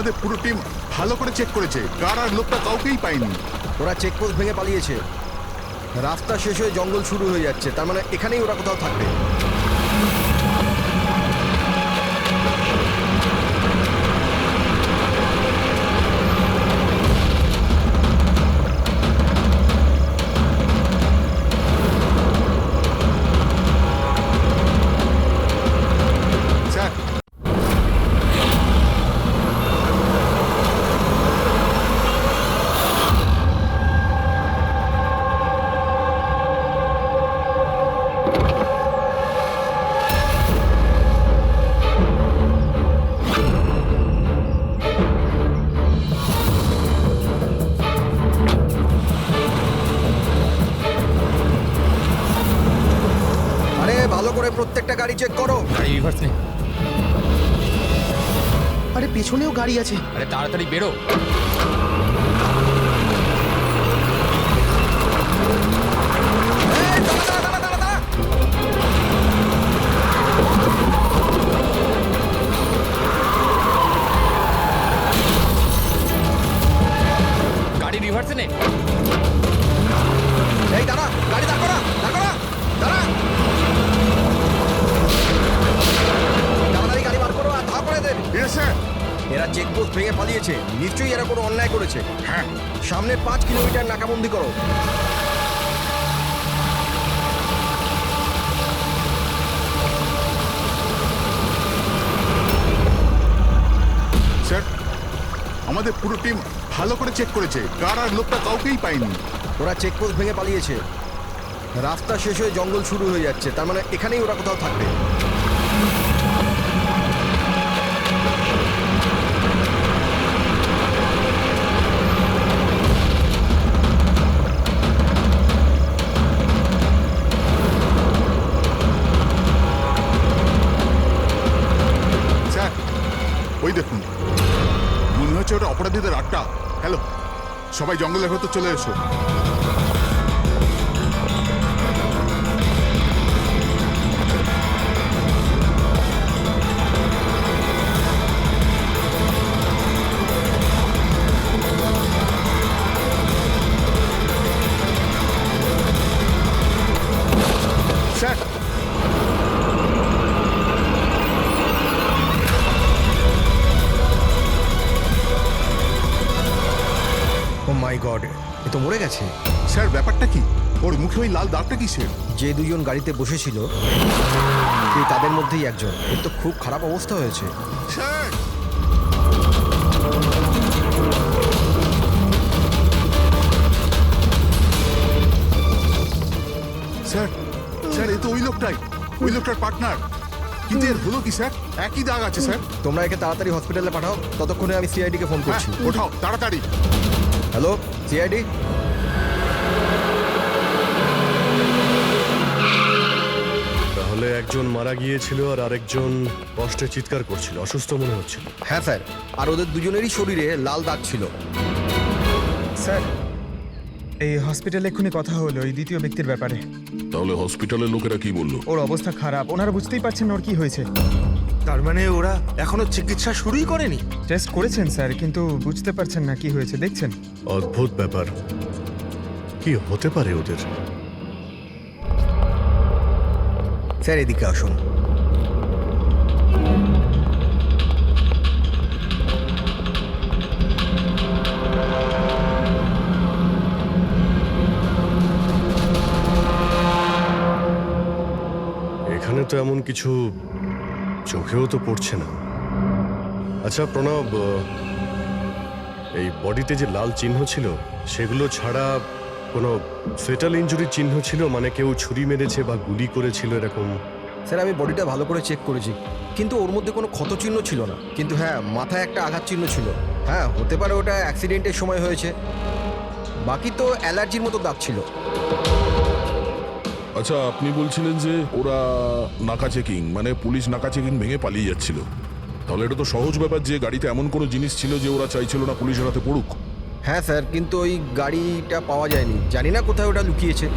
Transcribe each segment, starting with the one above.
আমাদের পুরো টিম ভালো করে চেক করেছে, কার আর লোকটা কাউকেই পায়নি। ওরা চেকপোস্ট ভেঙে পালিয়েছে। রাস্তা শেষ হয়ে জঙ্গল শুরু হয়ে যাচ্ছে, তার মানে এখানেই ওরা কোথাও থাকবে। স্যার, আরে ভালো করে প্রত্যেকটা গাড়ি চেক করো। গাড়ি রিভার্স নে। আরে পেছনেও গাড়ি আছে। আরে তাড়াতাড়ি বেরো। এই, দাঁড়া, দাঁড়া, দাঁড়া, দাঁড়া, দাঁড়া। গাড়ি রিভার্সে নে। এই দাঁড়া, গাড়ি দাঁড় করা, দাঁড় করা, দাঁড়া। তাড়াতাড়ি গাড়ি বার করো আর ধা করে দেন। Yes sir. এরা চেকপোস্ট ভেঙে পালিয়েছে, নিশ্চয়ই এরা কোনো অন্যায় করেছে। হ্যাঁ, সামনে 5 কিলোমিটার নাকাবন্দি করো। স্যার, আমাদের পুরো টিম ভালো করে চেক করেছে, কার আর লোকটা কাউকেই পায়নি। ওরা চেকপোস্ট ভেঙে পালিয়েছে। রাস্তা শেষ হয়ে জঙ্গল শুরু হয়ে যাচ্ছে, তার মানে এখানেই ওরা কোথাও থাকবে। স্যার, ওই দেখুন, মনে হচ্ছে ওটা অপরাধীদের আড্ডা। হ্যালো, সবাই জঙ্গলের ভেতর চলে এসো। স্যার, ও মাই গড, এ তো মরে গেছে। স্যার ব্যাপারটা কি? ওর মুখে ওই লাল দাগটা কিসের? যে দুজন গাড়িতে বসেছিল এই তাদের মধ্যেই একজন। এর তো খুব খারাপ অবস্থা হয়েছে। স্যার, স্যার, স্যার, এ তো ওই লোকটাই, ওই লোকটার পার্টনার। কিন্তু এর হলো কি স্যার? একই দাগ আছে স্যার। তোমরা একে তাড়াতাড়ি হসপিটালে পাঠাও, ততক্ষণে আমি সিআইডিকে ফোন হ্যাঁ, করছি। ওঠাও তাড়াতাড়ি। Hello CID. তাহলে একজন মারা গিয়েছিল আর আরেকজন কষ্টে চিৎকার করছিল, অসুস্থ মনে হচ্ছিল। হ্যাঁ স্যার, আর ওদের দুজনেরই শরীরে লাল দাগ ছিল। স্যার, এই হসপিটালে এক্ষুনি কথা হলো এই দ্বিতীয় ব্যক্তির ব্যাপারে। তাহলে হসপিটালের লোকেরা কি বললো? ওর অবস্থা খারাপ, ওনারা বুঝতেই পারছেন না ওর কি হয়েছে। তার মানে ওরা এখনো চিকিৎসা শুরুই করেনি? টেস্ট করেছেন স্যার, কিন্তু বুঝতে পারছেন না কি হয়েছে। দেখছেন অদ্ভুত ব্যাপার, কি হতে পারে ওদের? স্যার এদিকে আসুন। এখানে তো এমন কিছু চোখেও তো পড়ছে না। আচ্ছা প্রণব, এই বডিতে যে লাল চিহ্ন ছিল সেগুলো ছাড়া কোনো ফেটাল ইনজুরির চিহ্ন ছিল? মানে কেউ ছুরি মেরেছে বা গুলি করেছিল এরকম? স্যার আমি বডিটা ভালো করে চেক করেছি, কিন্তু ওর মধ্যে কোনো ক্ষত চিহ্ন ছিল না। কিন্তু হ্যাঁ, মাথায় একটা আঘাত চিহ্ন ছিল। হ্যাঁ, হতে পারে ওটা অ্যাক্সিডেন্টের সময় হয়েছে। বাকি তো অ্যালার্জির মতো দাগ ছিল। আচ্ছা, আপনি বলছিলেন যে ওরা নাকা চেকিং, মানে পুলিশ নাকা চেকিং ভেঙে পালিয়ে যাচ্ছিল। তাহলে এটা তো সহজ ব্যাপার যে গাড়িতে এমন কোনো জিনিস ছিল যে ওরা চাইছিল না পুলিশের হাতে পড়ুক। হ্যাঁ স্যার, কিন্তু ওই গাড়িটা পাওয়া যায়নি। জানি না কোথায় ওটা লুকিয়েছে।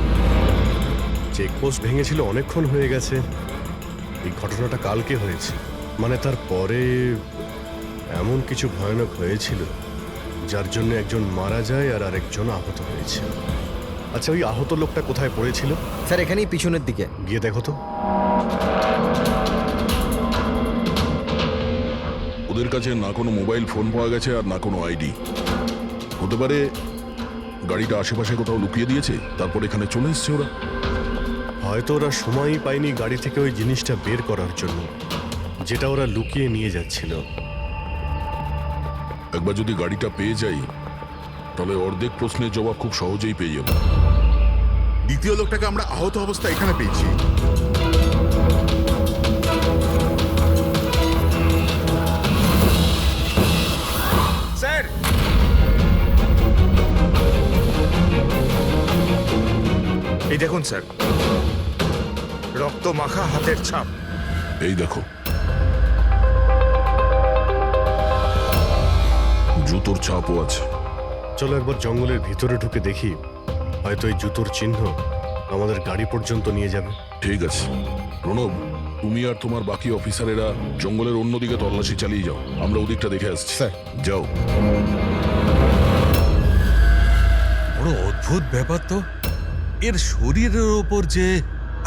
চেকপোস্ট ভেঙেছিল অনেকক্ষণ হয়ে গেছে। এই ঘটনাটা কালকে হয়েছে, মানে তারপরে এমন কিছু ভয়ানক হয়েছিল যার জন্য একজন মারা যায় আর আরেকজন আহত হয়েছে। আচ্ছা, ওই আহত লোকটা কোথায় পড়েছিল? স্যার এখানেই পিছনের দিকে। গিয়ে দেখো তো। ওদের কাছে না কোনো মোবাইল ফোন পাওয়া গেছে আর না কোনো আইডি। হতে পারে গাড়িটা আশেপাশে কোথাও লুকিয়ে দিয়েছে, তারপর এখানে চলে এসছে ওরা। হয়তো ওরা সময়ই পায়নি গাড়ি থেকে ওই জিনিসটা বের করার জন্য, যেটা ওরা লুকিয়ে নিয়ে যাচ্ছিল। একবার যদি গাড়িটা পেয়ে যাই তাহলে অর্ধেক প্রশ্নের জবাব খুব সহজেই পেয়ে যাব। দ্বিতীয় লোকটাকে আমরা আহত অবস্থায় এখানে পেয়েছি। স্যার, এই দেখুন স্যার, রক্ত মাখা হাতের ছাপ। এই দেখো, জুতোর ছাপও আছে। চলো একবার জঙ্গলের ভিতরে ঢুকে দেখি, হয়তো এই জুতোর চিহ্ন আমাদের গাড়ি পর্যন্ত নিয়ে যাবে। ঠিক আছে প্রণব, তুমি আর তোমার বাকি অফিসারেরা জঙ্গলের অন্যদিকে তল্লাশি চালিয়ে যাও, আমরা ওদিকটা দেখে আসছি। স্যার। যাও। বড় অদ্ভুত ব্যাপার তো। এর শরীরের ওপর যে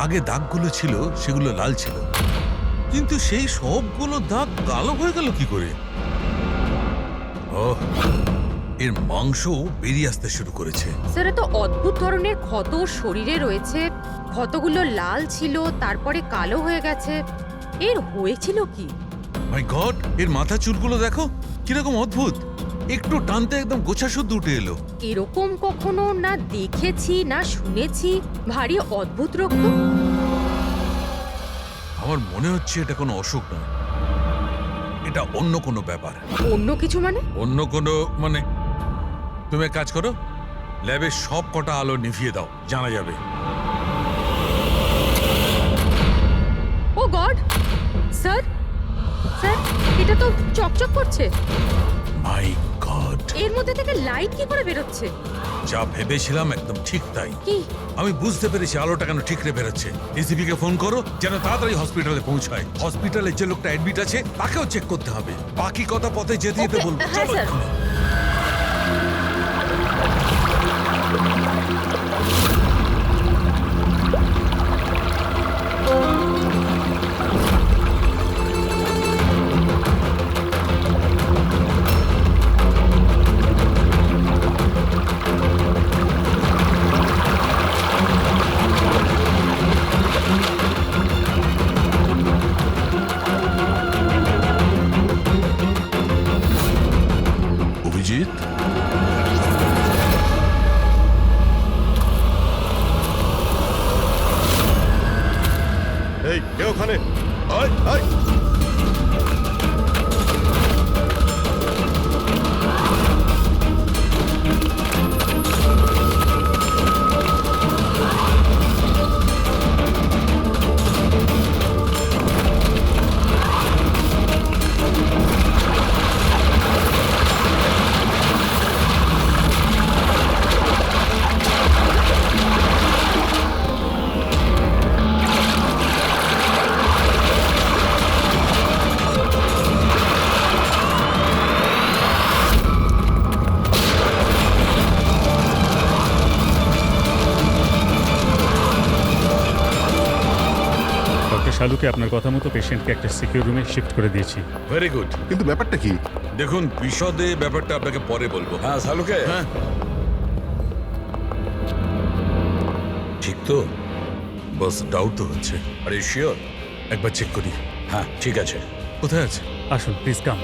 আগে দাগগুলো ছিল সেগুলো লাল ছিল, কিন্তু সেই সবগুলো দাগ কালো হয়ে গেল কি করে? ওহ, এর মাংস বেরিয়ে আসতে শুরু করেছে। স্যার এত অদ্ভুত ধরনের ক্ষত ওর শরীরে রয়েছে, ক্ষতগুলো লাল ছিল তারপরে কালো হয়ে গেছে। এর হয়েছিল কি? মাই গড, এর মাথা চুলগুলো দেখো কিরকম অদ্ভুত, একটু টানতে একদম গোছা শুদ্ধ উঠে এলো। এরকম কখনো না দেখেছি না শুনেছি। ভারী অদ্ভুত রোগ তো। আমার মনে হচ্ছে এটা কোনো অসুখ নয়, এটা অন্য কোনো ব্যাপার। অন্য কিছু মানে? অন্য কোনো মানে, তুমি এক কাজ করো, ল্যাবের সব কটা আলো নিভিয়ে দাও, জানা যাবে। ও গড স্যার, স্যার এটা তো চকচক করছে। মাই গড, এর মধ্যে থেকে লাইট কি করে বেরোচ্ছে? যা ভেবেছিলাম একদম ঠিক তাই। কি? আমি বুঝতে পেরেছি আলোটা কেন ঠিকরে বেরোচ্ছে। এসিপি কে ফোন করো যেন তাড়াতাড়ি হসপিটালে পৌঁছায়। হসপিটালে যে লোকটা অ্যাডমিট আছে তাকেও চেক করতে হবে। বাকি কথা পথে যেতে যেতে Okay, বলবো। হ্যাঁ, চলো স্যার। এক্ষুনি। অভিজিৎ, এই কে ওখানে? আয় আয়। ডক্টর শালুকে আপনার কথা মতো পেশেন্টকে একটা সিকিউর রুমে শিফট করে দিয়েছি। Very good. কিন্তু ব্যাপারটা কি? দেখুন, বিশদে ব্যাপারটা আপনাকে পরে বলবো। হ্যাঁ শালুকে, হ্যাঁ ঠিক তো, বাস ডাউট তো হচ্ছে। আরে শিওর? একবার চেক করি। হ্যাঁ ঠিক আছে। কোথায় আছে? আসুন প্লিজ কাম।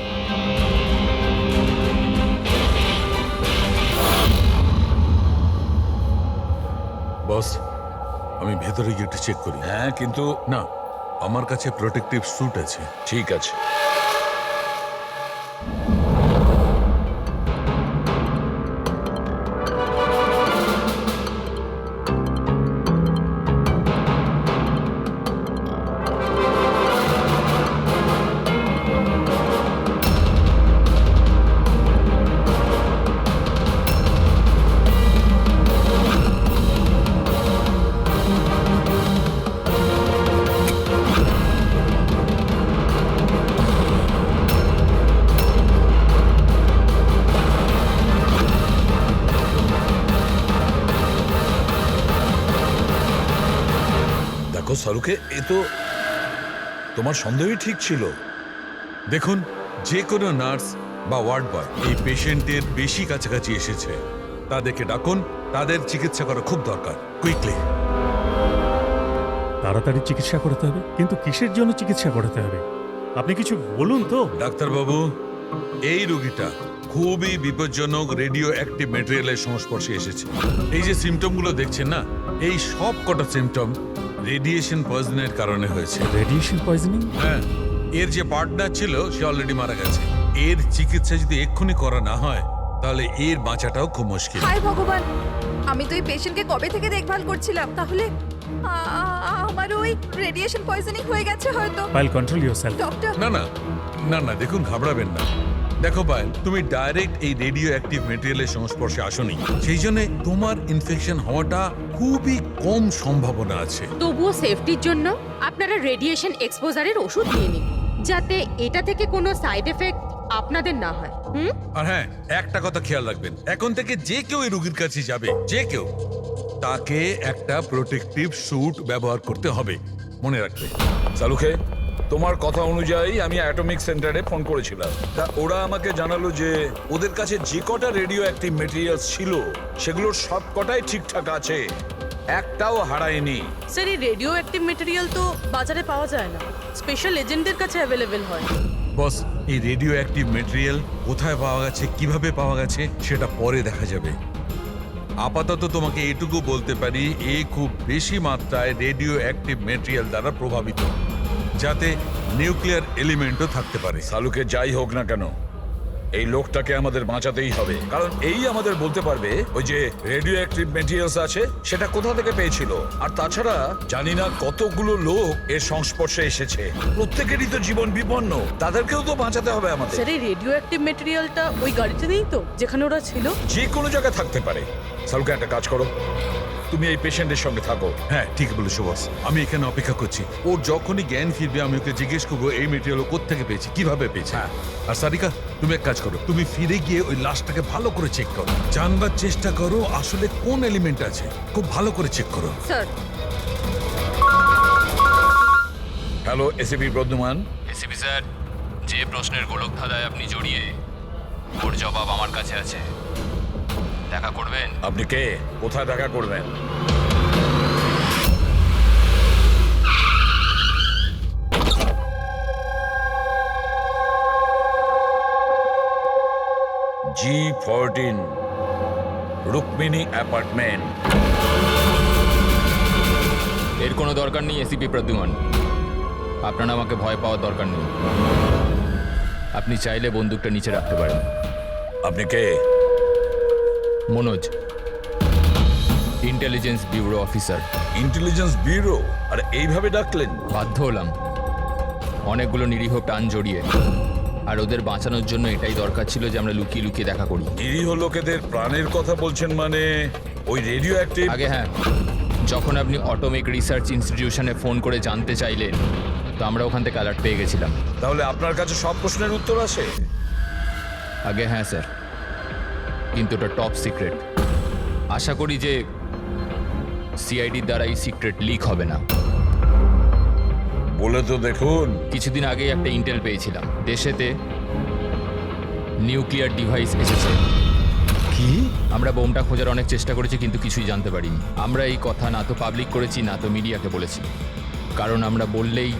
বস, আমি ভেতরে গিয়ে একটু চেক করি। হ্যাঁ কিন্তু না, আমার কাছে প্রোটেক্টিভ স্যুট আছে। ঠিক আছে। দেখো সালুকে, এ তো তোমার সন্দেহই ঠিক ছিল। দেখুন, যে কোনো নার্স বা ওয়ার্ড বয় এই পেশেন্টের বেশি কাছাকাছি এসেছে, তাদেরকে ডাকুন, তাদের চিকিৎসা করা খুব দরকার, কুইকলি। তাড়াতাড়ি চিকিৎসা করতে হবে, কিন্তু কিসের জন্য চিকিৎসা করতে হবে আপনি কিছু বলুন তো। ডাক্তারবাবু, এই রোগীটা খুবই বিপজ্জনক রেডিও অ্যাক্টিভ ম্যাটেরিয়ালের সংস্পর্শে এসেছে। এই যে সিমটমগুলো দেখছেন না, এই সব কটা সিমটম রেডিয়েশন পয়জনের কারণে হয়েছে। Radiation poisoning? হ্যাঁ, এর যে পার্টনার ছিল সে অলরেডি মারা গেছে। এর চিকিৎসা যদি এক্ষুনি করা না হয় তাহলে এর বাঁচাটাও খুব মুশকিল। হায় ভগবান, আমি তো এই পেশেন্টকে কবে থেকে দেখভাল করছিলাম, তাহলে আমার ওই রেডিয়েশন পয়জনিং হয়ে গেছে হয়তো। Pile control yourself. ডক্টর, না না না না, দেখুন ঘাবড়াবেন না। দেখো পায়েল, তুমি ডাইরেক্ট এই রেডিও অ্যাক্টিভ ম্যাটেরিয়ালের সংস্পর্শে আসোনি, সেই জন্য তোমার ইনফেকশন হওয়াটা খুবই কম সম্ভাবনা আছে। তবুও সেফটির জন্য আপনারা রেডিয়েশন এক্সপোজারের ওষুধ নিয়ে নিন, যাতে এটা থেকে কোনো সাইড এফেক্ট আপনাদের না হয়। আর হ্যাঁ, একটা কথা খেয়াল রাখবেন, এখন থেকে যে কেউ এই রোগীর কাছে যাবে, যে কেউ, তাকে একটা প্রোটেক্টিভ স্যুট ব্যবহার করতে হবে, মনে রাখবে। সালুকে, তোমার কথা অনুযায়ী আমি অ্যাটমিক সেন্টারে ফোন করেছিলাম। তা ওরা আমাকে জানালো যে ওদের কাছে যে কটা রেডিও অ্যাক্টিভ মেটেরিয়ালস ছিল সেগুলোর সব কটাই ঠিকঠাক আছে, একটাও হারায়নি। স্যার, এই রেডিও অ্যাক্টিভ মেটেরিয়াল তো বাজারে পাওয়া যায় না, স্পেশাল এজেন্টদের কাছে অ্যাভেলেবেল হয়। বস, এই রেডিও অ্যাক্টিভ মেটেরিয়াল কোথায় পাওয়া গেছে, কিভাবে পাওয়া গেছে সেটা পরে দেখা যাবে। আপাতত তোমাকে এটুকু বলতে পারি, এ খুব বেশি মাত্রায় রেডিও অ্যাক্টিভ মেটেরিয়াল দ্বারা প্রভাবিত, যাতে নিউক্লিয়ার এলিমেন্টও থাকতে পারে। সালুকে, যাই হোক না কেন, এই লোকটাকে আমাদের বাঁচাতেই হবে, কারণ এই আমাদের বলতে পারবে ওই যে রেডিও অ্যাক্টিভ মেটেরিয়ালস আছে সেটা কোথা থেকে পেয়েছিল। আর তাছাড়া জানি না কতগুলো লোক এর সংস্পর্শে এসেছে, প্রত্যেকেরই তো জীবন বিপন্ন, তাদেরকেও তো বাঁচাতে হবে আমাদের। স্যার, এই রেডিও অ্যাক্টিভ মেটেরিয়ালটা ওই গাড়িতে নেই তো যেখানে ওরা ছিল? যে কোনো জায়গায় থাকতে পারে। সালুকে, একটা কাজ করো, তুমি এই পেশেন্টের সঙ্গে থাকো। হ্যাঁ, ঠিক বলেছো বস, আমি এখানে অপেক্ষা করছি। ও যখনই জ্ঞান ফিরবে আমি ওকে জিজ্ঞেস করবো এই মেটেরিয়াল ও কোত্থেকে পেয়েছে, কিভাবে পেয়েছে। আর সারিকা, তুমি এক কাজ করো, তুমি ফিরে গিয়ে ওই লাশটাকে ভালো করে চেক করো, জানবার চেষ্টা করো আসলে কোন এলিমেন্ট আছে, খুব ভালো করে চেক করো। Sir. Hello, ACP Bardhaman. ACP sir, যে প্রশ্নের গোলক ধাঁধায় আপনি জড়িয়ে, ওর জবাব আমার কাছে আছে। দেখা করবেন? আপনি কে? কোথায় দেখা করবেন? G14 Rukmini apartment. এর কোনো দরকার নেই এসিপি প্রদ্যুমান, আপনার আমাকে ভয় পাওয়ার দরকার নেই। আপনি চাইলে বন্দুকটা নিচে রাখতে পারেন। আপনি কে? Manoj, intelligence bureau officer. Intelligence bureau? আর এইভাবে ডাকলেন? বাধ্য হলাম, অনেকগুলো নিরীহ প্রাণ জড়িয়ে, আর ওদের বাঁচানোর জন্য এটাই দরকার ছিল যে আমরা লুকিয়ে লুকিয়ে দেখা করি। নিরীহ লোকেদের প্রাণের কথা বলছেন মানে ওই রেডিও অ্যাক্টিভ? আগে হ্যাঁ, যখন আপনি অটোমিক রিসার্চ ইনস্টিটিউশনে ফোন করে জানতে চাইলেন, তো আমরা ওখান থেকে অ্যালার্ট পেয়ে গেছিলাম। তাহলে আপনার কাছে সব প্রশ্নের উত্তর আছে? আগে হ্যাঁ স্যার, কিন্তু ওটা টপ সিক্রেট। আশা করি যে সিআইডির দ্বারা এই সিক্রেট লিক হবে না। বলে তো দেখুন। কিছুদিন আগেই একটা ইন্টেল পেয়েছিলাম, দেশেতে নিউক্লিয়ার ডিভাইস এসেছে। কি? আমরা বোমটা খোঁজার অনেক চেষ্টা করেছি, কিন্তু কিছুই জানতে পারিনি। আমরা এই কথা না তো পাবলিক করেছি, না তো মিডিয়াকে বলেছি, কারণ আমরা বললেই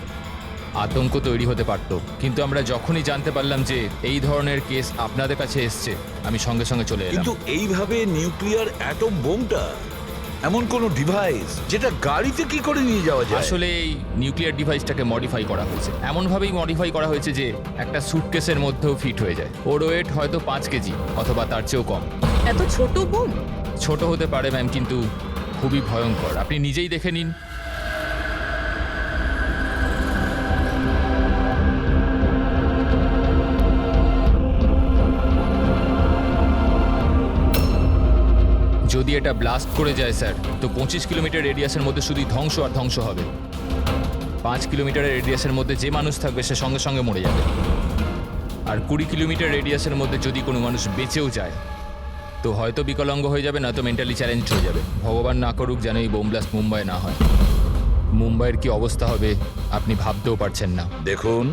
আতঙ্ক তৈরি হতে পারত। কিন্তু আমরা যখনই জানতে পারলাম যে এই ধরনের কেস আপনাদের কাছে এসছে, আমি সঙ্গে সঙ্গে চলে এলাম। কিন্তু এইভাবে নিউক্লিয়ার অ্যাটম বোমটা, এমন কোন ডিভাইস যেটা গাড়িতে কি করে নিয়ে যাওয়া যায়? আসলে এই নিউক্লিয়ার ডিভাইসটাকে মডিফাই করা হয়েছে, এমনভাবেই মডিফাই করা হয়েছে যে একটা সুটকেসের মধ্যেও ফিট হয়ে যায়। ওর ওয়েট হয়তো 5 কেজি অথবা তার চেয়েও কম। এত ছোট বোম? ছোট হতে পারে ম্যাম, কিন্তু খুবই ভয়ঙ্কর। আপনি নিজেই দেখে নিন। যদি এটা ব্লাস্ট করে যায় স্যার, তো 25 কিলোমিটার রেডিয়াসের মধ্যে শুধুই ধ্বংস আর ধ্বংস হবে। 5 কিলোমিটারের রেডিয়াসের মধ্যে যে মানুষ থাকবে সে সঙ্গে সঙ্গে মরে যাবে। আর 20 কিলোমিটার রেডিয়াসের মধ্যে যদি কোনো মানুষ বেঁচেও যায়, তো হয়তো বিকলাঙ্গ হয়ে যাবে, না তো মেন্টালি চ্যালেঞ্জ হয়ে যাবে। ভগবান না করুক যেন এই বোম ব্লাস্ট মুম্বাই না হয়। মুম্বাইয়ের কি অবস্থা হবে আপনি ভাবতেও পারছেন না। দেখুন,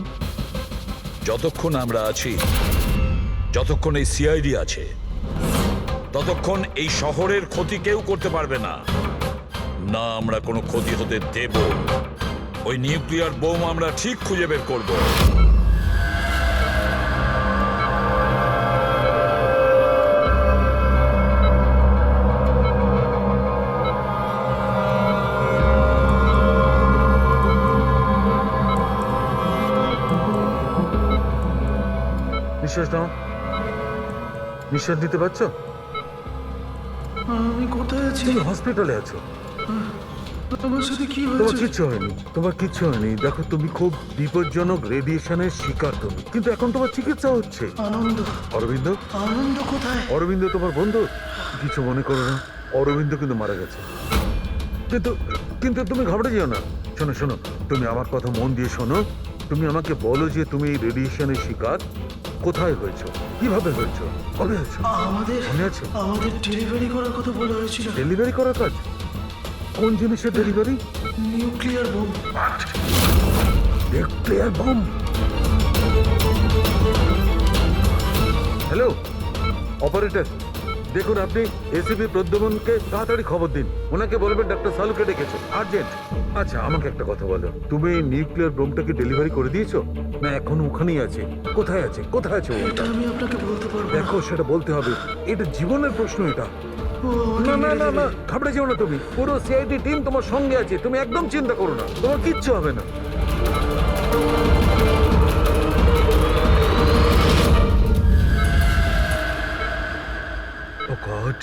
যতক্ষণ আমরা আছি, যতক্ষণ এই সিআইডি আছে, ততক্ষণ এই শহরের ক্ষতি কেউ করতে পারবে না। না আমরা কোনো ক্ষতি হতে দেব। ওই নিউক্লিয়ার বোম আমরা ঠিক খুঁজে বের করব। নিঃশ্বাস নাও, নিঃশ্বাস নিতে পারছো? আমি কোথায় আছি? তুমি হসপিটালে আছো। আমার সাথে কি তোমার কিচ্ছু হয়নি, তোমার কিচ্ছু হয়নি। দেখো, তুমি খুব বিপজ্জনক রেডিয়েশনের শিকার তুমি, কিন্তু এখন তোমার চিকিৎসা হচ্ছে। আনন্দ, অরবিন্দ? আনন্দ কোথায়? অরবিন্দ তোমার বন্ধু? কিছু মনে করো না, অরবিন্দ কিন্তু মারা গেছে। কিন্তু কিন্তু তুমি ঘাবড়ে যেও না। শোনো শোনো, তুমি আমার কথা মন দিয়ে শোনো। তুমি আমাকে বলো যে তুমি এই রেডিয়েশনের শিকার কোথায় হয়েছো, কিভাবে হয়েছো, কবে হয়েছো? আমাদের মনে আছে? আমাদের ডেলিভারি করার কথা বলা হয়েছিল। ডেলিভারি করার কাজ? কোন জিনিসের delivery? Nuclear bomb. Nuclear bomb? Hello operator, দেখুন আপনি এসিপি প্রদ্যুমনকে তাড়াতাড়ি খবর দিন। ওনাকে বলবেন ডাক্তার সালুকে ডেকেছো, আর্জেন্ট। আচ্ছা, আমাকে একটা কথা বলো, তুমি এই নিউক্লিয়ার বোমটাকে ডেলিভারি করে দিয়েছো না এখন ওখানেই আছে? কোথায় আছে, কোথায় আছে ওটা? এটা আমি আপনাকে বলতে পারবো না। দেখো, সেটা বলতে হবে, এটা জীবনের প্রশ্ন। এটা ও আমাকে না না মেরে না দেবে। না, ঘাবড়ে যেও না তুমি। পুরো সিআইডি টিম তোমার সঙ্গে আছে, তুমি একদম চিন্তা করো না, তোমার কিচ্ছু হবে না। Oh God.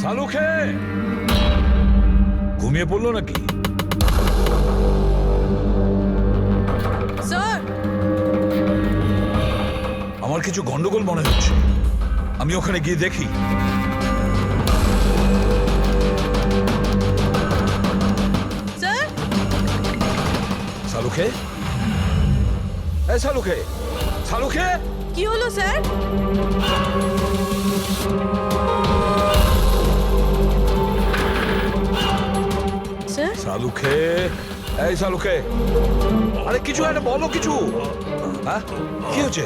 সালুখে ঘুমিয়ে পড়লো নাকি? স্যার, আমার কিছু গন্ডগোল মনে হচ্ছে, আমি ওখানে গিয়ে দেখি। স্যার, সালুখে, এই সালুখে, সালুখে, কি হলো স্যার? স্যার, সালুখে, এই সালুখে, আরে কিছু একটা বলো, কিছু। হ্যাঁ, কি হচ্ছে?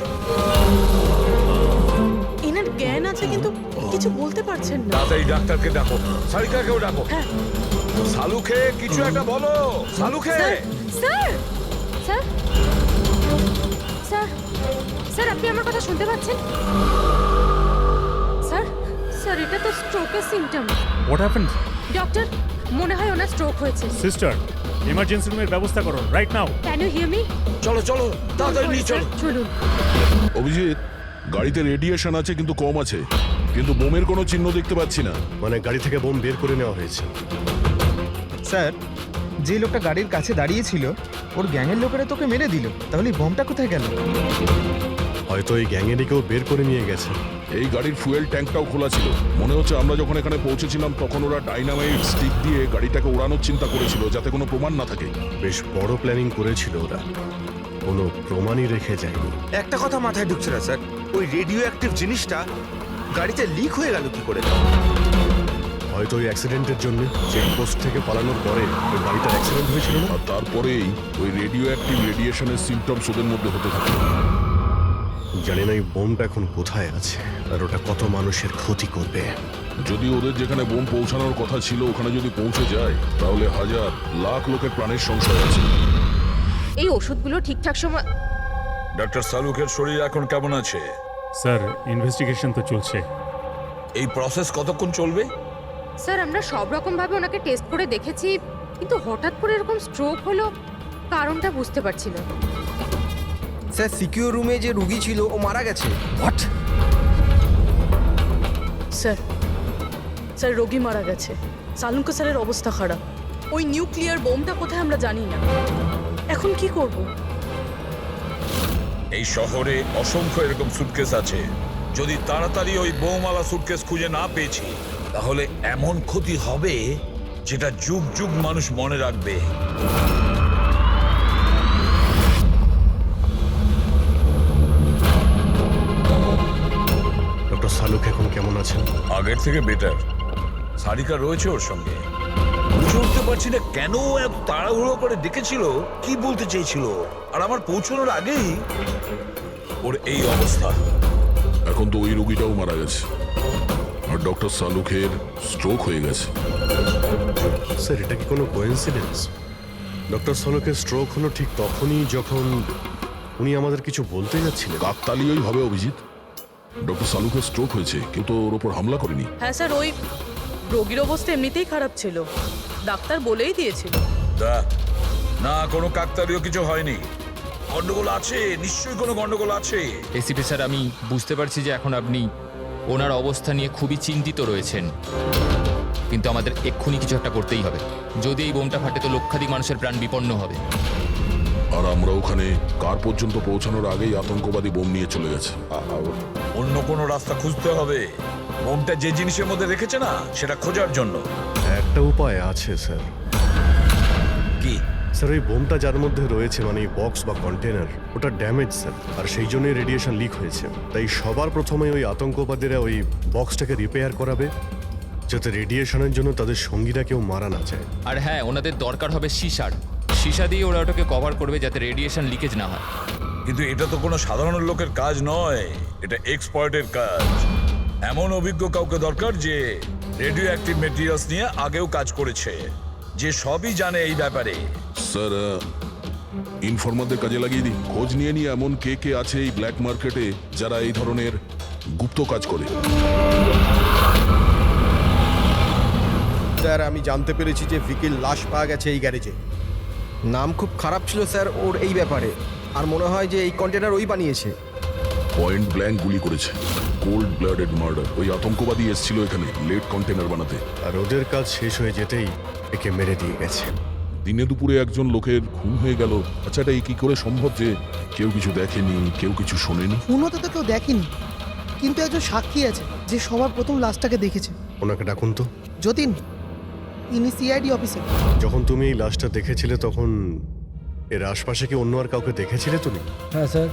এনার জ্ঞান আছে কিন্তু কিছু বলতে পারছেন না। তাড়াতাড়ি ডাক্তারকে ডাকো, সারিকাকেও ডাকো। হ্যাঁ। সালুখে, কিছু একটা বলো, Salunkhe. Sir sir sir sir আপনি আমার কথা শুনতে পাচ্ছেন? স্যার স্যার এটা তো স্ট্রোকের সিমটম। What happened? ডক্টর, মনে হয় ওনার স্ট্রোক হয়েছে। সিস্টার, ইমার্জেন্সি রুমের ব্যবস্থা করুন right now. Can you hear me? চলো চলো, তাড়াতাড়ি নিয়ে চলো। চলুন। অভিজিৎ, গাড়িতে রেডিয়েশন আছে কিন্তু কম আছে, কিন্তু বোমের কোনো চিহ্ন দেখতে পাচ্ছি না। মানে গাড়ি থেকে বোম বের করে নেওয়া হয়েছে। স্যার, যে লোকটা গাড়ির কাছে দাঁড়িয়েছিল ওর গ্যাংয়ের লোকেরা তোকে মেরে দিল, তাহলে এই বোমটা কোথায় গেল? হয়তো এই গ্যাংয়েরই কেউ বের করে নিয়ে গেছে। এই গাড়ির ফুয়েল ট্যাঙ্কটাও খোলা ছিল। মনে হচ্ছে আমরা যখন এখানে পৌঁছেছিলাম তখন ওরা ডাইনামাইট স্টিক দিয়ে গাড়িটাকে ওড়ানোর চিন্তা করেছিল, যাতে কোনো প্রমাণ না থাকে। বেশ বড় প্ল্যানিং করেছিল ওরা, কোনো প্রমাণই রেখে যায়নি। একটা কথা মাথায় ঢুকছে না স্যার, ওই রেডিও অ্যাক্টিভ জিনিসটা গাড়িতে লিক হয়ে গেল কি করে? হয়তো ওই অ্যাক্সিডেন্টের জন্য চেকপোস্ট থেকে পালানোর পরে ওই গাড়িটার অ্যাক্সিডেন্ট হয়েছিল না? আর তারপরেই ওই রেডিও অ্যাক্টিভ রেডিয়েশনের সিমটমস ওদের মধ্যে হতে থাকে। জানি না এই বোমটা এখন কোথায় আছে আর ওটা কত মানুষের ক্ষতি করবে। যদি ওদের যেখানে বোম পৌঁছানোর কথা ছিল ওখানে যদি পৌঁছে যায়, তাহলে হাজার লাখ লোকের প্রাণের সংশয় আছে। এই ওষুধগুলো ঠিকঠাক সময়। ডক্টর সালুকের শরীর এখন কেমন আছে? স্যার, ইনভেস্টিগেশন তো চলছে। এই প্রসেস কতক্ষণ চলবে? স্যার আমরা সব রকম ভাবে ওনাকে টেস্ট করে দেখেছি, কিন্তু হঠাৎ করে এরকম স্ট্রোক হলো, কারণটা বুঝতে পারছি না। স্যার, সিকিউর রুমে যে রুগী ছিল ও মারা গেছে। হোয়াট? স্যার, স্যার রোগী মারা গেছে। সালুঙ্কা স্যারের অবস্থা খারাপ। ওই নিউক্লিয়ার বোমটা কোথায় আমরা জানি না। এখন কি করব? এই শহরে অসংখ্য এরকম সুটকেস আছে। যদি তাড়াতাড়ি ওই বোমওয়ালা সুটকেস খুঁজে না পেয়েছি, তাহলে এমন ক্ষতি হবে যেটা যুগ যুগ মানুষ মনে রাখবে। ডক্টর শালুক এখন কেমন আছেন? আগের থেকে বেটার। সারিকা রয়েছে ওর সঙ্গে। বুঝে উঠতে পারছি না কেন ও এত তাড়াহুড়ো করে ডেকেছিল, কি বলতে চেয়েছিল, আর আমার পৌঁছানোর আগেই ওর এই অবস্থা। এখন তো ওই রোগীটাও মারা গেছে, আর ডক্টর শালুকের স্ট্রোক হয়ে গেছে। স্যার, এটা কি কোনো কোইন্সিডেন্স? ডক্টর শালুকের স্ট্রোক হলো ঠিক তখনই যখন উনি আমাদের কিছু বলতে যাচ্ছিলেন। কাকতালীয়ই হবে অভিজিৎ। ডক্টর শালুকের স্ট্রোক হয়েছে, কিন্তু ওর ওপর হামলা করেনি। হ্যাঁ স্যার, ওই রোগীর অবস্থা এমনিতেই খারাপ ছিল, ডাক্তার বলেই দিয়েছিল। না, কোনো কাকতালীয় কিছু হয়নি। গন্ডগোল আছে, নিশ্চয়ই কোনো গন্ডগোল আছে। এসিপি স্যার, আমি বুঝতে পারছি যে এখন আপনি ওনার অবস্থা নিয়ে খুবই চিন্তিত রয়েছেন, কিন্তু আমাদের এক্ষুনি কিছু একটা করতেই হবে। যদি এই বোমটা ফাটে তো লক্ষাধিক মানুষের প্রাণ বিপন্ন হবে। আর আমরা ওখানে কার পর্যন্ত পৌঁছানোর আগেই আতঙ্কবাদী বোম নিয়ে চলে গেছে। অন্য কোনো রাস্তা খুঁজতে হবে। বোমটা যে জিনিসের মধ্যে রেখেছে না, সেটা খোঁজার জন্য। একটা উপায় আছে স্যার। কি? স্যার, ওই বোমটা যার মধ্যে রয়েছে, মানে বক্স বা কন্টেনার, ওটা ড্যামেজ স্যার, আর সেই জন্যই রেডিয়েশন লিক হয়েছে। তাই সবার প্রথমে ওই আতঙ্কবাদীরা ওই বক্সটাকে রিপেয়ার করাবে, যাতে রেডিয়েশনের জন্য তাদের সঙ্গীরা কেউ মারা না যায়। আর হ্যাঁ, ওনাদের দরকার হবে সীসা দিয়ে ওরা ওটাকে কভার করবে যাতে রেডিয়েশন লিকেজ না হয়। কিন্তু এটা তো কোনো সাধারণ লোকের কাজ নয়, এটা এক্সপার্টের কাজ। এমন অভিজ্ঞ কাউকে দরকার যে রেডিও অ্যাক্টিভ মেটেরিয়ালস নিয়ে আগেও কাজ করেছে, যে সবই জানে এই ব্যাপারে। স্যার, ইনফরমারদের কাজে লাগিয়ে দিই। খোঁজ নিয়ে নিয়ে এমন কে কে আছে এই ব্ল্যাক মার্কেটে যারা এই ধরনের গুপ্ত কাজ করে। স্যার, আমি জানতে পেরেছি যে ভিকির লাশ পাওয়া গেছে এই গ্যারেজে। নাম খুব খারাপ ছিল স্যার ওর এই ব্যাপারে, আর মনে হয় যে এই কন্টেনার ওই বানিয়েছে। পয়েন্ট ব্ল্যাঙ্ক গুলি করেছে, কোল্ড ব্লাডেড মার্ডার। ওই আতঙ্কবাদী এসেছিল এখানে লেড কন্টেনার বানাতে, আর ওদের কাজ শেষ হয়ে যেতেই একে মেরে দিয়ে গেছে। দিনে দুপুরে একজন লোকের খুন হয়ে গেল। আচ্ছা, এটা কি করে সম্ভব যে কেউ কিছু দেখেনি, কেউ কিছু শোনেনি? খুনও তো কেউ দেখেনি, কিন্তু একজন সাক্ষী আছে যে সবার প্রথম লাশটাকে দেখেছে। ওনাকে ডাকুন তো। যতীন, ইনি সিআইডি অফিসার। যখন তুমি এই লাশটা দেখেছিলে তখন এর আশপাশে কি অন্য আর কাউকে দেখেছিলে তুমি? হ্যাঁ স্যার,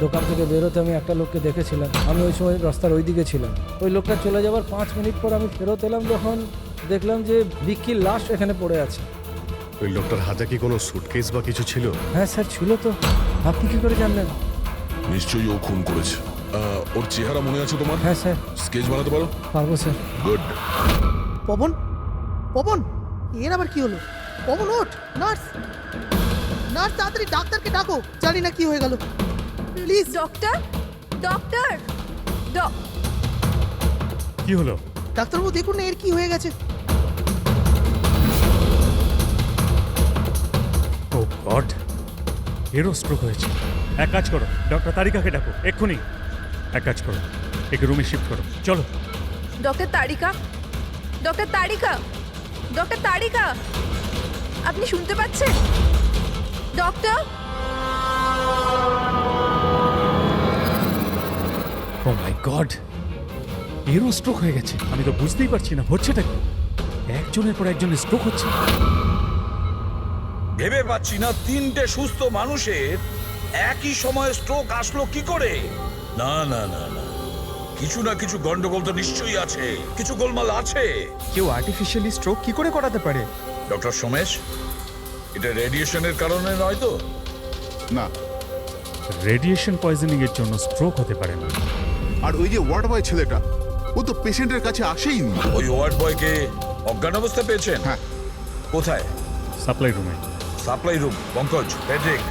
দোকান থেকে বেরোতে আমি একটা লোককে দেখেছিলাম। আমি ওই সময় রাস্তার ওই দিকে ছিলাম। ওই লোকটা চলে যাওয়ার 5 মিনিট পর আমি ফেরত এলাম, যখন দেখলাম যে ভিকির লাশ এখানে পড়ে আছে। ওই লোকটার হাতে কি কোনো সুটকেস বা কিছু ছিল? হ্যাঁ স্যার, ছিল তো। আপনি কি করে জানলেন? নিশ্চয়ই ও খুন করেছে। ওর চেহারা মনে আছে তোমার? হ্যাঁ স্যার। স্কেচ বানাতে পারো? পারবো স্যার। গুড। পবন, পবন, এর আবার কি হলো? পবন, ওঠ! নার্স, নার্স, তাড়াতাড়ি ডাক্তারকে ডাকো। জানি না কি হয়ে গেল। প্লিজ ডক্টর, ডক্টর, কি হলো? ডাক্তারবাবু দেখুন না এর কি হয়ে গেছে। ও গড, এরও স্ট্রোক হয়েছে। এক কাজ করো, ডক্টর তারিকাকে ডাকো এক্ষুনি। এক কাজ করো, একে রুমে শিফট করো, চলো। ডক্টর তারিকা, ডক্টর তারিকা, ডক্টর তারিকা, আপনি শুনতে পাচ্ছেন? ডক্টর, ও মাই গড, এরও স্ট্রোক হয়ে গেছে। আমি তো বুঝতেই পারছি না হচ্ছেটা কি। একজনের পর একজনের স্ট্রোক হচ্ছে। ভেবে পাচ্ছি না 3টে সুস্থ মানুষের একই সময়ে স্ট্রোক আসলো কি করে। না না না না, কিছু না কিছু গন্ডগোল তো নিশ্চয়ই আছে, কিছু গোলমাল আছে। কেউ আর্টিফিশিয়ালি স্ট্রোক কি করে করাতে পারে? ডক্টর সোমেশ, এটা রেডিয়েশনের কারণে নয় তো? না, রেডিয়েশন পয়জনিং এর জন্য স্ট্রোক হতে পারে না। আর ওই যে ওয়ার্ড বয় ছেলেটা, ও তো পেশেন্টের কাছে আসেইনি। ওই ওয়ার্ড বয়কে অজ্ঞান অবস্থায় পেয়েছেন? হ্যাঁ। কোথায়? সাপ্লাই রুমে। Supply room. Pankaj, Patrick,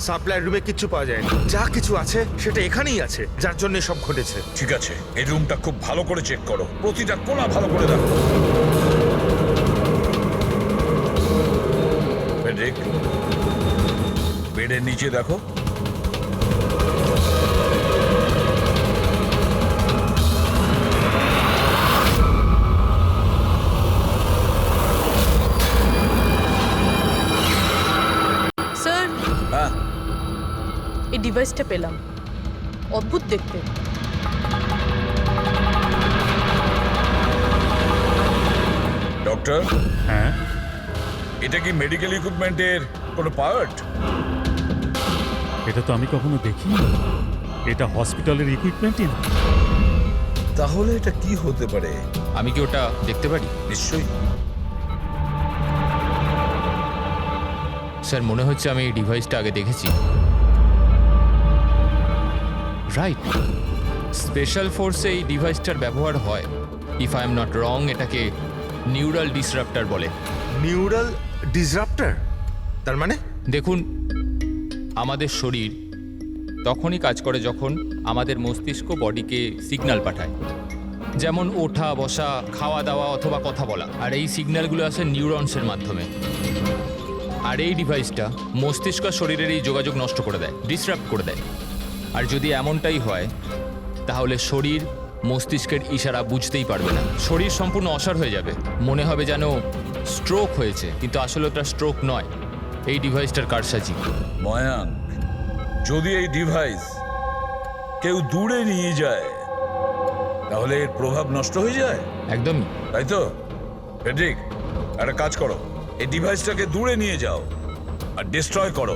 supply রুমে কিচ্ছু পাওয়া যায়নি। যা কিছু আছে সেটা এখানেই আছে, যার জন্য সব ঘটেছে। ঠিক আছে, এই রুমটা খুব ভালো করে চেক করো, প্রতিটা কোণা ভালো করে দেখো। ফেডরিক, বেডের নিচে দেখো। স্যার, হ্যাঁ, এই ডিভাইসটা পেলাম, অদ্ভুত দেখতে। ডক্টর, হ্যাঁ, এটা কি মেডিকেল ইকুইপমেন্টের কোনো পার্ট? এটা তো আমি কখনো দেখিনি। এটা হসপিটালের ইকুইপমেন্টই না। তাহলে এটা কি হতে পারে? আমি কি ওটা দেখতে পারি? নিশ্চয়ই। স্যার, মনে হচ্ছে আমি এই ডিভাইসটা আগে দেখেছি। রাইট, স্পেশাল ফোর্সে এই ডিভাইসটার ব্যবহার হয়। If I am not wrong, এটাকে নিউরাল ডিসরাপ্টার বলে। নিউরাল ডিসরাপ্টার? তার মানে? দেখুন, আমাদের শরীর তখনই কাজ করে যখন আমাদের মস্তিষ্ক বডিকে সিগন্যাল পাঠায়, যেমন ওঠা, বসা, খাওয়া দাওয়া অথবা কথা বলা। আর এই সিগন্যালগুলো আসে নিউরনসের মাধ্যমে। আর এই ডিভাইসটা মস্তিষ্ক আর শরীরের এই যোগাযোগ নষ্ট করে দেয়, ডিসরাপ্ট করে দেয়। আর যদি এমনটাই হয়, তাহলে শরীর মস্তিষ্কের ইশারা বুঝতেই পারবে না, শরীর সম্পূর্ণ অসাড় হয়ে যাবে, মনে হবে যেন স্ট্রোক হয়েছে, কিন্তু আসলে ওটা স্ট্রোক নয়, এই ডিভাইসটার কারসাজি। ময়াঙ্ক, যদি এই ডিভাইস কেউ দূরে নিয়ে যায় তাহলে এর প্রভাব নষ্ট হয়ে যায়। একদমই তাই তো? ফেডরিক, একটা কাজ করো, এই ডিভাইসটাকে দূরে নিয়ে যাও আর ডিস্ট্রয় করো,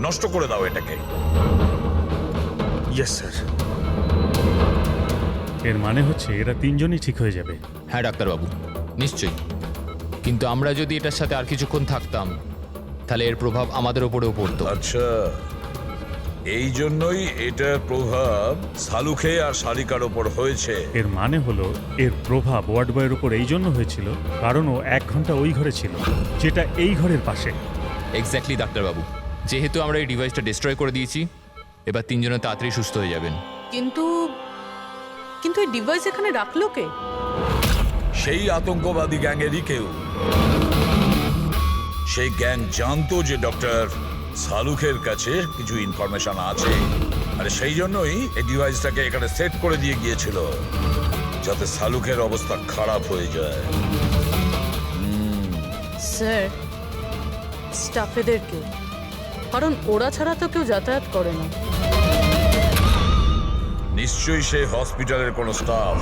নষ্ট করে দাও এটাকে। Yes sir. এর মানে হচ্ছে এরা তিনজনই ঠিক হয়ে যাবে। হ্যাঁ ডাক্তারবাবু, নিশ্চয়ই। কিন্তু আমরা যদি এটার সাথে আর কিছুক্ষণ থাকতাম, তাহলে এর প্রভাব আমাদের ওপরেও পড়তো। আচ্ছা, এই জন্যই এটার প্রভাব সালুখে আর শালিকার ওপর হয়েছে। এর মানে হলো এর প্রভাব ওয়ার্ড বয়ের উপর এই জন্য হয়েছিল কারণ ও 1 ঘন্টা ওই ঘরে ছিল, যেটা এই ঘরের পাশে। এক্স্যাক্টলি ডাক্তারবাবু, যেহেতু আমরা এই ডিভাইসটা ডিস্ট্রয় করে দিয়েছি, এবার তিনজনে তাড়াতাড়ি সুস্থ হয়ে যাবেন। কিন্তু কিন্তু এই ডিভাইস এখানে রাখলো কে? সেই আতঙ্কবাদী গ্যাংয়েরই কেউ। সেই গ্যাং জানতো যে ডক্টর সালুখের কাছে কিছু ইনফরমেশন আছে, আর সেই জন্যই এই ডিভাইসটাকে এখানে সেট করে দিয়ে গিয়েছিল, যাতে সালুখের অবস্থা খারাপ হয়ে যায়। স্যার, স্টাফেদেরকে, কারণ ওরা ছাড়া তো কেউ যাতায়াত করে না। নিশ্চয়ই সেই হসপিটালের কোনো স্টাফ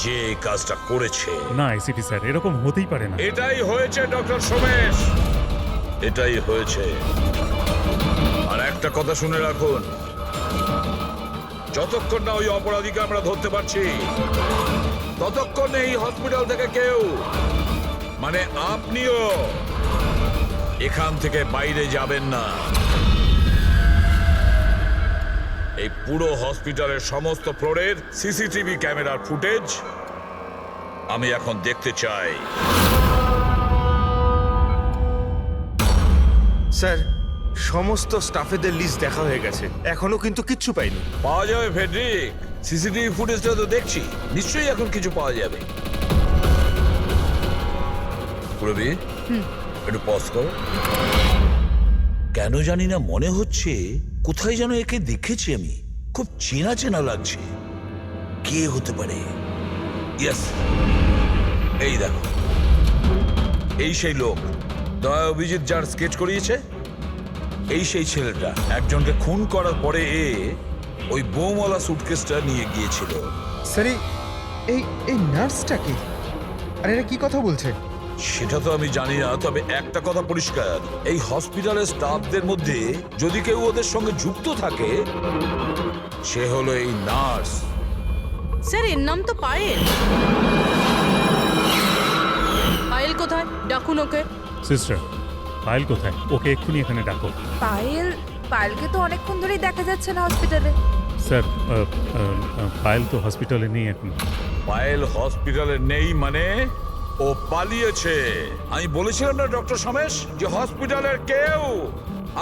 যে এই কাজটা করেছে। না এসিপি স্যার, এরকম হতেই পারে না। এটাই হয়েছে ডক্টর সোমেশ, এটাই হয়েছে। আর একটা কথা শুনে রাখুন, যতক্ষণ না ওই অপরাধীকে আমরা ধরতে পারছি, ততক্ষণ এই হসপিটাল থেকে কেউ, মানে আপনিও, এখান থেকে বাইরে যাবেন না। এই পুরো হসপিটালের সমস্ত ফ্লোরের সিসিটিভি ক্যামেরার ফুটেজ আমি এখন দেখতে চাই। স্যার, সমস্ত স্টাফেদের লিস্ট দেখা হয়ে গেছে, এখনো কিন্তু কিচ্ছু পাইনি। পাওয়া যাবে ফেডরিক, সিসিটিভি ফুটেজটা তো দেখছি, নিশ্চয়ই এখন কিছু পাওয়া যাবে। পুরবি, একটু পজ করো। কেন জানি না মনে হচ্ছে কোথায় যেন একে দেখেছি আমি, খুব চেনা চেনা লাগছে। কে হতে পারে? ইয়েস, এই দেখো, এই সেই লোক দয়া অভিজিৎ যার স্কেচ করিয়েছে, এই সেই ছেলেটা একজনকে খুন করার পরে ওই বোমওয়ালা সুটকেসটা নিয়ে গিয়েছিল। স্যার, এই নার্সটা কি? আর এরা কি কথা বলছে? সেটা তো আমি জানি না, তবে একটা কথা পরিষ্কার, এই হসপিটালের স্টাফদের মধ্যে যদি কেউ ওদের সঙ্গে যুক্ত থাকে, সে হলো এই নার্স। স্যার, এর নাম তো পায়েল। পায়েল কোথায়? ডাকুন ওকে। সিস্টার, পায়েল কোথায়? ওকে এক্ষুনি এখানে ডাকো। পায়েলকে তো অনেকক্ষণ ধরেই দেখা যাচ্ছে না হসপিটালে। স্যার, পায়েল তো হসপিটালে নেই এখন। পায়েল হসপিটালে নেই মানে ও পালিয়েছে। আমি বলেছিলাম না ডক্টর সমেশ যে হসপিটালের কেউ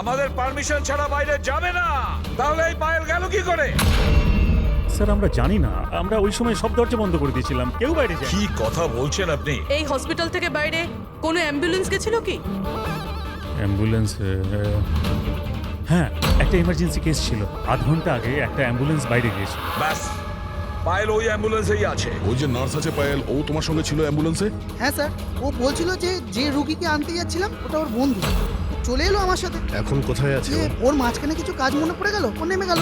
আমাদের পারমিশন ছাড়া বাইরে যাবে না। তাহলে এই পায়েল গেল কি করে? স্যার আমরা জানি না, আমরা ওই সময় সব দরজা বন্ধ করে দিয়েছিলাম, কেউ বাইরে যায়। কি কথা বলছেন আপনি? এই হসপিটাল থেকে বাইরে কোনো অ্যাম্বুলেন্স গেছিল কি? অ্যাম্বুলেন্স, হ্যাঁ একটা ইমার্জেন্সি কেস ছিল, আধ ঘন্টা আগে একটা অ্যাম্বুলেন্স বাইরে গিয়েছিল। ব্যাস, পায়েল ওই অ্যাম্বুলেন্সেই আছে। ওই যে নার্স আছে পায়েল, ও তোমার সঙ্গে ছিল অ্যাম্বুলেন্সে? হ্যাঁ স্যার, ও বলছিল যে রুগীকে আনতে যাচ্ছিলাম ওটা ওর বন্ধু, চলে এলো আমার সাথে। এখন কোথায় আছে ও? ওর মাঝখানে কিছু কাজ মনে পড়ে গেল, ও নেমে গেল।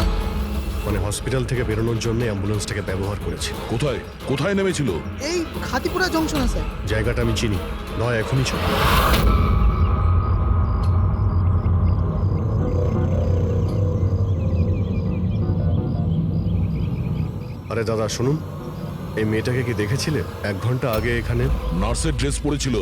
মানে হসপিটাল থেকে বেরোনোর জন্য অ্যাম্বুলেন্সটাকে ব্যবহার করেছে। কোথায় কোথায় নেমেছিল? এই খাতিপুরা জংশনে স্যার। জায়গাটা আমি চিনি, নয় এখনই চল। আরে দাদা শুনুন, এই মেয়েটাকে কি দেখেছিলে 1 ঘন্টা আগে এখানে? নার্সের ড্রেস পরেছিল।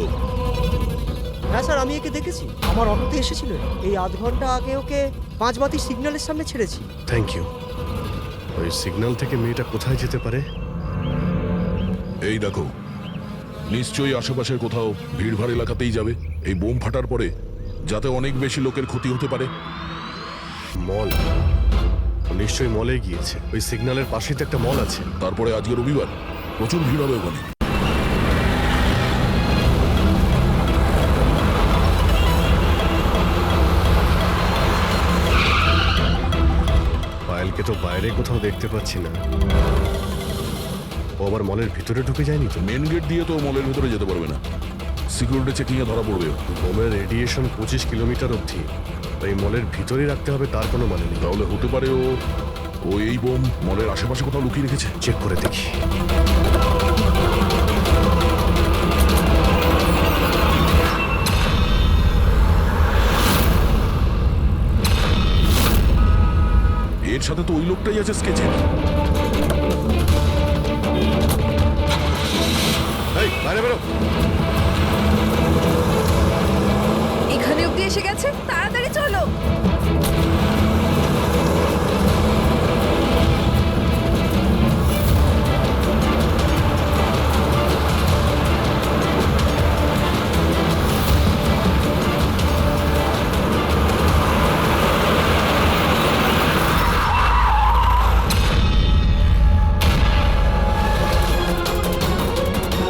হ্যাঁ স্যার, আমি একে দেখেছি, আমার অটোতে এসেছিল। এই আধ ঘন্টা আগে ওকে 5 বাতি সিগন্যালের সামনে ছেড়েছি। Thank you. ওই সিগন্যাল থেকে মেয়েটা কোথায় যেতে পারে? এই দেখো, নিশ্চয়ই আশেপাশের কোথাও ভিড়ভাড় এলাকাতেই যাবে। এই বোম ফাটার পরে যাতে অনেক বেশি লোকের ক্ষতি হতে পারে। মল, ও নিশ্চয়ই মলে গিয়েছে। ওই সিগন্যালের পাশেই তো একটা মল আছে। তারপরে আজকে রবিবার, প্রচুর ভিড় হবে ওখানে। পায়েলকে তো বাইরে কোথাও দেখতে পাচ্ছি না। ও আবার মলের ভিতরে ঢুকে যায়নি তো? মেন গেট দিয়ে তো মলের ভেতরে যেতে পারবে না, সিকিউরিটি চেকিং এ ধরা পড়বে। বোমের রেডিয়েশন 25 কিলোমিটার অবধি, এই মলের ভিতরেই রাখতে হবে তার কোনো মানে নেই। তাহলে হতে পারে ও এই বোম মলের আশেপাশে কোথাও লুকিয়ে রেখেছে। চেক করে দেখি। এর সাথে তো ওই লোকটাই আছে স্কেচে। এই বাইরে বেরো। এখানে অব্দি এসে গেছে, তাড়াতাড়ি চলো।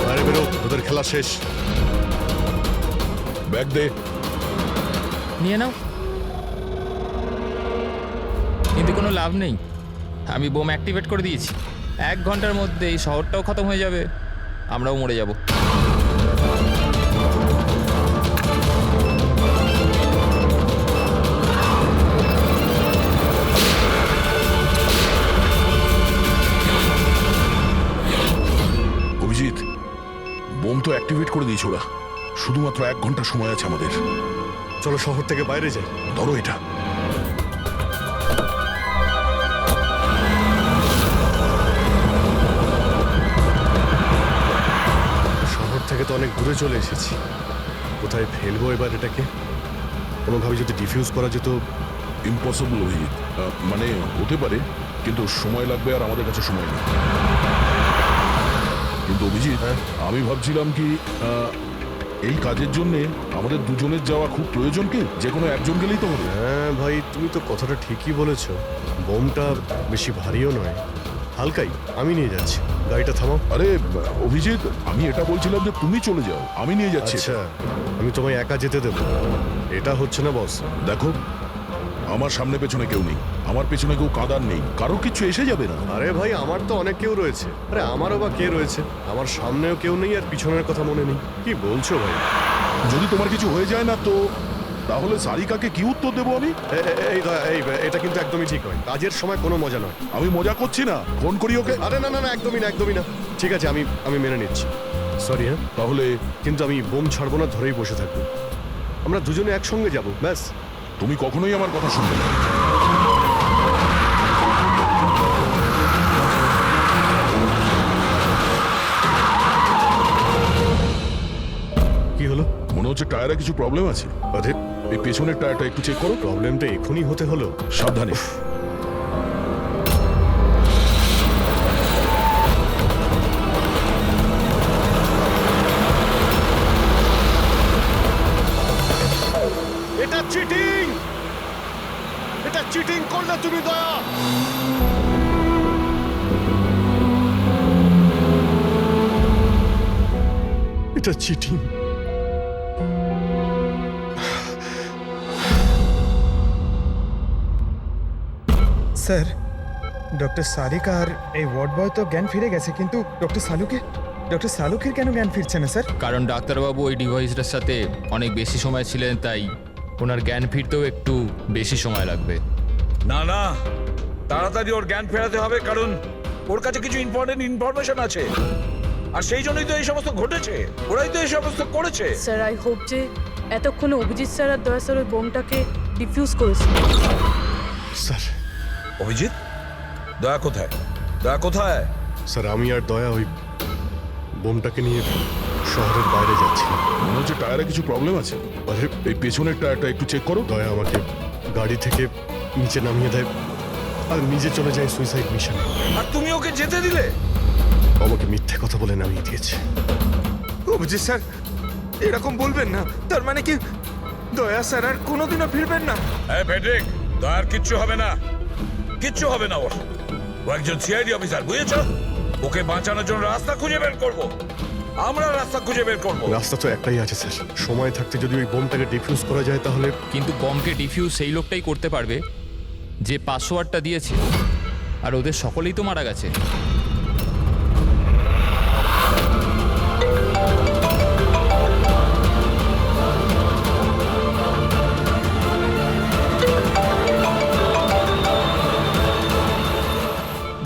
বাইরে বেরো, ওদের খেলা শেষ। ব্যাগ দে। নিয়ে নাও। কিন্তু কোনো লাভ নেই, আমি বোম অ্যাক্টিভেট করে দিয়েছি। 1 ঘন্টার মধ্যে এই শহরটাও খতম হয়ে যাবে, আমরাও মরে যাব। অভিজিৎ, বোম তো অ্যাক্টিভেট করে দিয়েছে ওরা। শুধুমাত্র 1 ঘন্টা সময় আছে আমাদের। চলো শহর থেকে বাইরে যাই। ধরো এটা। শহর থেকে তো অনেক দূরে চলে এসেছি, কোথায় ফেলবো এবার এটাকে? কোনোভাবে যদি ডিফিউজ করা যেত। ইম্পসিবল অভিজিৎ, মানে হতে পারে, কিন্তু সময় লাগবে আর আমাদের কাছে সময় নেই। কিন্তু অভিজিৎ, আমি ভাবছিলাম কি এই কাজের জন্য আমাদের দুজনের যাওয়া খুব প্রয়োজন কি? যে কোনো একজন গেলেই তো হবে। হ্যাঁ ভাই, তুমি তো কথাটা ঠিকই বলেছ। বোমটা বেশি ভারীও নয়, হালকাই। আমি নিয়ে যাচ্ছি, গাড়িটা থামাও। আরে অভিজিৎ, আমি এটা বলছিলাম যে তুমি চলে যাও, আমি নিয়ে যাচ্ছি। আচ্ছা, আমি তোমায় একা যেতে দেবো? এটা হচ্ছে না বস। দেখো, আমার সামনে পেছনে কেউ নেই, আমার পেছনে কেউ কাঁদার নেই, কারো কিছু এসে যাবে না। আরে ভাই, আমার তো অনেক কেউ রয়েছে। আরে আমারও বা কে রয়েছে? আমার সামনেও কেউ নেই আর পিছনের কথা মনে নেই। কি বলছো ভাই? যদি তোমার কিছু হয়ে যায় না তো তাহলে সারিকাকে কি উত্তর দেবো আমি? এই এটা কিন্তু একদমই ঠিক নয়। কাজের সময় কোনো মজা নয়। আমি মজা করছি না, ফোন করি ওকে। আরে না না না, একদমই না, একদমই না। ঠিক আছে, আমি মেনে নিচ্ছি। সরি। হ্যাঁ, তাহলে কিন্তু আমি বোম ছাড়বো না, ধরেই বসে থাকবো। আমরা দুজনে একসঙ্গে যাব, ব্যাস। তুমি কখনোই আমার কথা শুনবে না। কি হলো? মনে হচ্ছে টায়ারে কিছু প্রবলেম আছে। আরে এই পেছনের টায়ারটা একটু চেক করো। প্রবলেমটা এখনই হতে হলো? সাবধানে। এটা চিটিং। এটা চিটিং। স্যার ডক্টর সারিকা আর এই ওয়ার্ড বয় তো জ্ঞান ফিরে গেছে, কিন্তু ডক্টর সালুকের কেন জ্ঞান ফিরছে না স্যার? কারণ ডাক্তারবাবু ওই ডিভাইসটার সাথে অনেক বেশি সময় ছিলেন, তাই ওনার জ্ঞান ফিরতেও একটু বেশি সময় লাগবে। না না, তাড়াতাড়ি ওর জ্ঞান ফেরাতে হবে, কারণ ওর কাছে কিছু ইম্পর্টেন্ট ইনফরমেশন আছে, আর সেই জন্যই তো এই সমস্ত ঘটেছে, ওরাই তো এই সমস্ত করেছে। স্যার আই হোপ যে এতক্ষণে অভিজিৎ স্যার আর দয়া স্যার ওই বোমটাকে ডিফিউজ করেছে। স্যার অভিজিৎ, দয়া কোথায়? দয়া কোথায়? স্যার আমি আর দয়া ওই বোমটাকে নিয়ে শহরের বাইরে যাচ্ছি। মনে হচ্ছে টায়ারে কিছু প্রবলেম আছে। আরে এই পেছনের টায়ারটা একটু চেক করো। দয়া আমাকে গাড়ি থেকে নিচে নামিয়ে দেয় আর নিজে চলে যায় সুইসাইড মিশনে। আর তুমি ওকে যেতে দিলে? আমাকে মিথ্যে কথা বলে নামিয়ে দিয়েছে। অভিজিৎ স্যার এরকম বলবেন না, তার মানে কি দয়া স্যার আর কোনোদিনও ফিরবেন না? হ্যাঁ ফেডরিক, দয়ার কিচ্ছু হবে না, কিচ্ছু হবে না ওর। ও একজন সিআইডি অফিসার, বুঝেছো? ওকে বাঁচানোর জন্য রাস্তা খুঁজে বের করব, আমরা রাস্তা খুঁজে বের করব। রাস্তা তো একটাই আছে স্যার, সময় থাকতে যদি ওই বোমটাকে ডিফিউজ করা যায় তাহলে। কিন্তু বমকে ডিফিউজ সেই লোকটাই করতে পারবে যে পাসওয়ার্ডটা দিয়েছে, আর ওদের সকলেই তো মারা গেছে।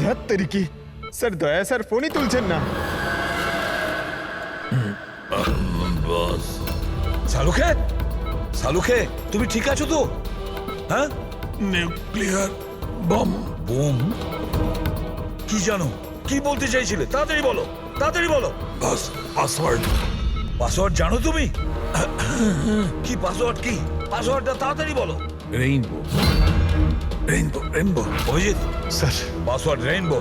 ধ্যাত্তেরি কি স্যার, দয়া স্যার ফোনই তুলছেন না। সালুখে, সালুখে তুমি ঠিক আছো তো? হ্যাঁ, নিউক্লিয়ার বম। বোম? কি জানো, কি বলতে চাইছিলে? তাড়াতাড়ি বলো, তাড়াতাড়ি বলো। বাস পাসওয়ার্ড। পাসওয়ার্ড জানো তুমি? কি পাসওয়ার্ড? কি পাসওয়ার্ডটা তাড়াতাড়ি বলো। Rainbow rainbow rainbow. Abhijit sir password rainbow.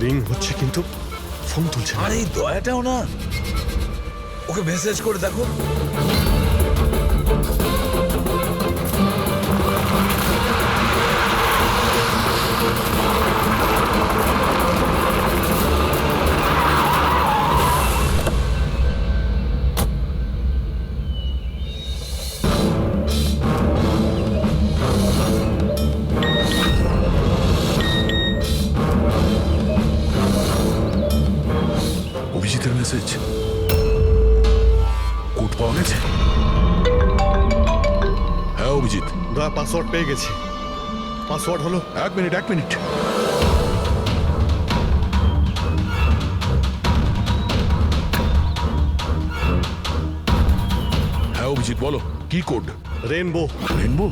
Ring হচ্ছে কিন্তু ফোন তুলছে না। আর এই দয়াটাও না, ওকে মেসেজ করে দেখো। অভিজিতের মেসেজ। কোড পাওয়া গেছে? হ্যাঁ অভিজিৎ। দয়া পাসওয়ার্ড পেয়ে গেছি। পাসওয়ার্ড হলো। এক মিনিট এক মিনিট। হ্যাঁ অভিজিৎ বলো, কি কোড? রেইনবো। রেনবো?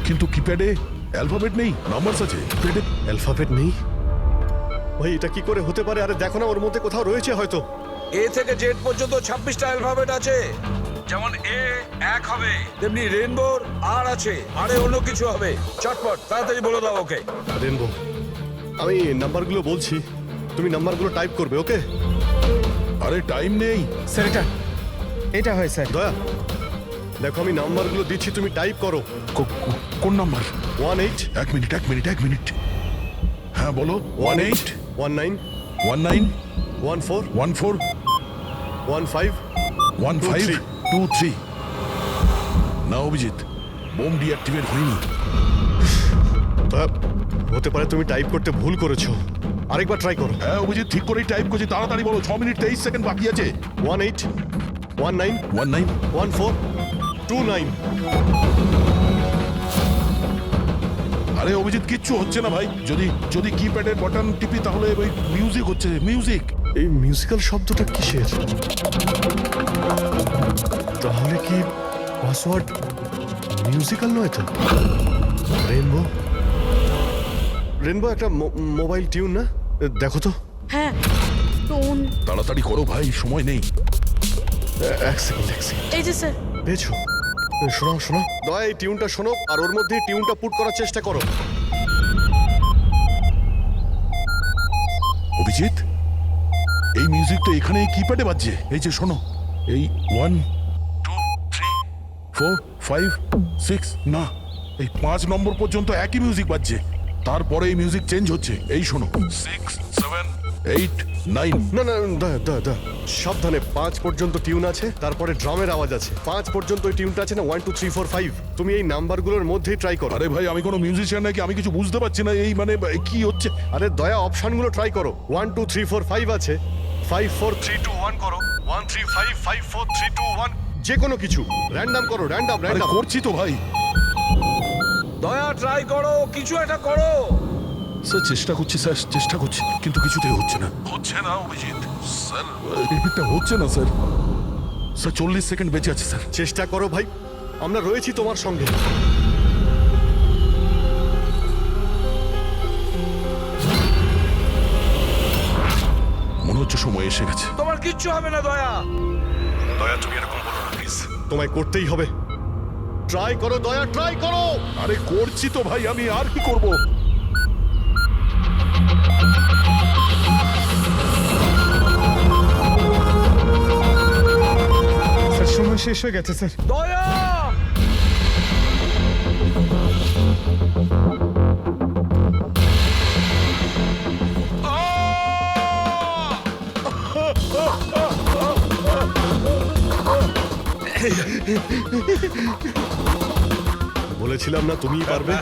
কিন্তু কিপ্যাডে অ্যালফাবেট নেই, নাম্বারস আছে। কিপ্যাডে অ্যালফাবেট নেই? ভাই এটা কি করে হতে পারে? আরে দেখো না, ওর মধ্যে কোথাও রয়েছে হয়তো। এ থেকে জেড পর্যন্ত 26টা অ্যালফাবেট আছে। যেমন এ এক হবে, তেমনি রেইনবোর আর আছে, আরে অন্য কিছু হবে। চটপট তাড়াতাড়ি বলে দাও ওকে। রেইনবো। আমি নাম্বারগুলো বলছি, তুমি নাম্বারগুলো টাইপ করবে, ওকে? আরে টাইম নেই স্যার এটা হয় স্যার। দয়া দেখো আমি নাম্বারগুলো দিচ্ছি, তুমি টাইপ করো। কোন নাম্বার? 18 এক মিনিট এক মিনিট এক মিনিট। হ্যাঁ বলো। 18 19 19 14 14 15 15 23। না অভিজিৎ, বোম ডিঅ্যাক্টিভেট হয়নি। দয়া হতে পারে তুমি টাইপ করতে ভুল করেছো, আরেকবার ট্রাই করো। হ্যাঁ অভিজিৎ ঠিক করেই টাইপ করছি, তাড়াতাড়ি বলো। 6 মিনিট 23 সেকেন্ড বাকি আছে। 18 19 19 14 29। আরে অভিজিৎ কিচ্ছু হচ্ছে না ভাই। যদি কিপ্যাডের বাটন টিপি তাহলে ওই মিউজিক হচ্ছে, মিউজিক। এই মিউজিক্যাল শব্দটা কিসের? তাহলে কি পাসওয়ার্ড মিউজিক্যাল নয় তো? রেইনবো রেইনবো একটা মোবাইল টিউন না? দেখো তো। হ্যাঁ টোন। তাড়াতাড়ি করো ভাই, সময় নেই। এক সেকেন্ড এই যে স্যার। পেয়েছো? শোনো শোনো দয়া, এই টিউনটা শোনো আর ওর মধ্যে টিউনটা পুট করার চেষ্টা করো। অভিজিৎ এই মিউজিকটা এখানে কিপ্যাডে বাজছে। এই যে শোনো, এই 1 2 3 4 5 6। না এই 5 নম্বর পর্যন্ত একই মিউজিক বাজছে, তারপরে এই মিউজিক চেঞ্জ হচ্ছে। এই শোনো, 6, 7, 8, 9। না না দা সাবধানে, 5 পর্যন্ত টিউন আছে, তারপরে ড্রামের আওয়াজ আছে। 5 পর্যন্ত ওই টিউনটা আছে না, 1 2 3 4 5। তুমি এই নাম্বারগুলোর মধ্যেই ট্রাই করো। আরে ভাই, আমি কোনো মিউজিশিয়ান নাকি? আমি কিছু বুঝতে পারছি না এই মানে কি হচ্ছে। আরে দয়া, অপশনগুলো ট্রাই করো। 1 2 3 4 5 আছে, 5 4 3 2 1 করো, 1 3 5 5 4 3 2 1, যে কোনো কিছু র্যান্ডম করো, র্যান্ডম আরে করছি তো ভাই। দয়া ট্রাই করো, কিছু একটা করো। স্যার চেষ্টা করছি, স্যার চেষ্টা করছি, কিন্তু কিছুতেই হচ্ছে না। হচ্ছে না অভিজিৎ স্যার, এটা হচ্ছে না স্যার। স্যার 40 সেকেন্ড বেঁচে আছে স্যার। চেষ্টা করো ভাই, আমরা রয়েছি তোমার সঙ্গে। মনে হচ্ছে সময় এসে গেছে। তোমার কিচ্ছু হবে না দয়া। দয়া, তুমি এরকম বলো না প্লিজ, তোমায় করতেই হবে। ট্রাই করো দয়া, ট্রাই করো। আরে করছি তো ভাই, আমি আর কি করব। স্যার সময় শেষ হয়ে গেছে স্যার। দয়া বলেছিলাম না তুমিই পারবে।